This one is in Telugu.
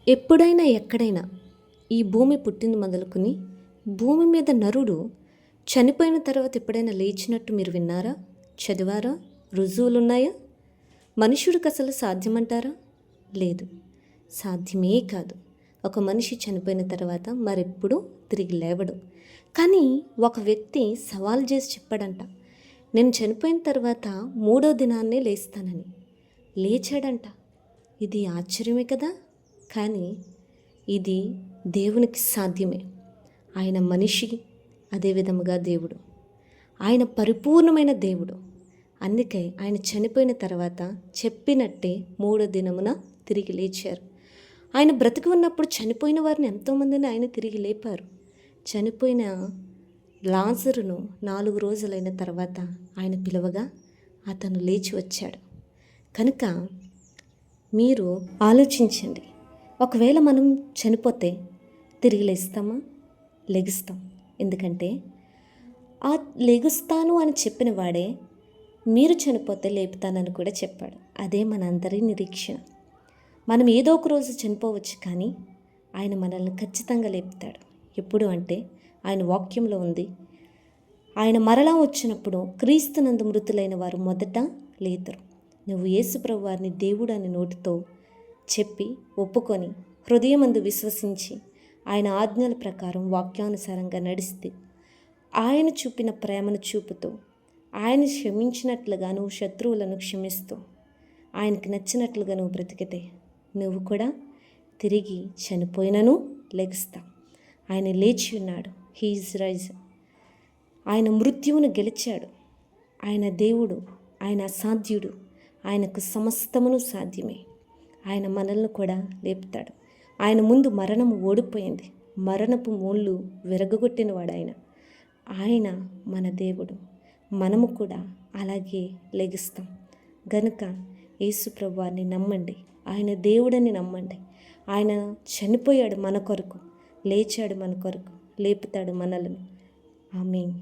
ఎప్పుడైనా ఎక్కడైనా ఈ భూమి పుట్టింది మొదలుకొని భూమి మీద నరుడు చనిపోయిన తర్వాత ఎప్పుడైనా లేచినట్టు మీరు విన్నారా? చదివారా? రుజువులున్నాయా? మనుషుడికి అసలు సాధ్యమంటారా? లేదు, సాధ్యమే కాదు. ఒక మనిషి చనిపోయిన తర్వాత మరెప్పుడు తిరిగి లేవడు. కానీ ఒక వ్యక్తి సవాల్ చేసి చెప్పాడంట, నేను చనిపోయిన తర్వాత 3వ దినాన్నే లేస్తానని. లేచాడంట. ఇది ఆశ్చర్యమే కదా. కానీ ఇది దేవునికి సాధ్యమే. ఆయన మనిషి, అదే విధముగా దేవుడు. ఆయన పరిపూర్ణమైన దేవుడు. అందుకే ఆయన చనిపోయిన తర్వాత చెప్పినట్టే 3వ దినమున తిరిగి లేచారు. ఆయన బ్రతికి ఉన్నప్పుడు చనిపోయిన వారిని ఎంతోమందిని ఆయన తిరిగి లేపారు. చనిపోయిన లాజరును 4 రోజులైన తర్వాత ఆయన పిలవగా అతను లేచి వచ్చాడు. కనుక మీరు ఆలోచించండి, ఒకవేళ మనం చనిపోతే తిరిగి లేస్తామా? లెగుస్తాం. ఎందుకంటే ఆ లెగుస్తాను అని చెప్పిన వాడే మీరు చనిపోతే లేపుతానని కూడా చెప్పాడు. అదే మనందరి నిరీక్షణ. మనం ఏదో ఒక రోజు చనిపోవచ్చు, కానీ ఆయన మనల్ని ఖచ్చితంగా లేపుతాడు. ఎప్పుడు అంటే ఆయన వాక్యంలో ఉంది, ఆయన మరలా వచ్చినప్పుడు క్రీస్తునందు మృతులైన వారు మొదట లేతరు. నువ్వు యేసుప్రభు వారిని దేవుడు అని నోటితో చెప్పి ఒప్పుకొని హృదయమందు విశ్వసించి ఆయన ఆజ్ఞల ప్రకారం వాక్యానుసారంగా నడిస్తే, ఆయన చూపిన ప్రేమను చూపుతూ, ఆయన క్షమించినట్లుగా నువ్వు శత్రువులను క్షమిస్తూ, ఆయనకి నచ్చినట్లుగా నువ్వు బ్రతికితే నువ్వు కూడా తిరిగి చనిపోయినను లెగుస్తావు. ఆయన లేచి ఉన్నాడు. He is rise. ఆయన మృత్యువును గెలిచాడు. ఆయన దేవుడు, ఆయన అసాధ్యుడు. ఆయనకు సమస్తమును సాధ్యమే. ఆయన మనల్ని కూడా లేపుతాడు. ఆయన ముందు మరణము ఓడిపోయింది. మరణపు మూళ్ళు విరగగొట్టినవాడు ఆయన. ఆయన మన దేవుడు. మనము కూడా అలాగే లెగుస్తాం. గనుక యేసు ప్రభువాన్ని నమ్మండి. ఆయన దేవుడని నమ్మండి. ఆయన చనిపోయాడు మన కొరకు, లేచాడు మన కొరకు, లేపుతాడు మనలను. ఆమేన్.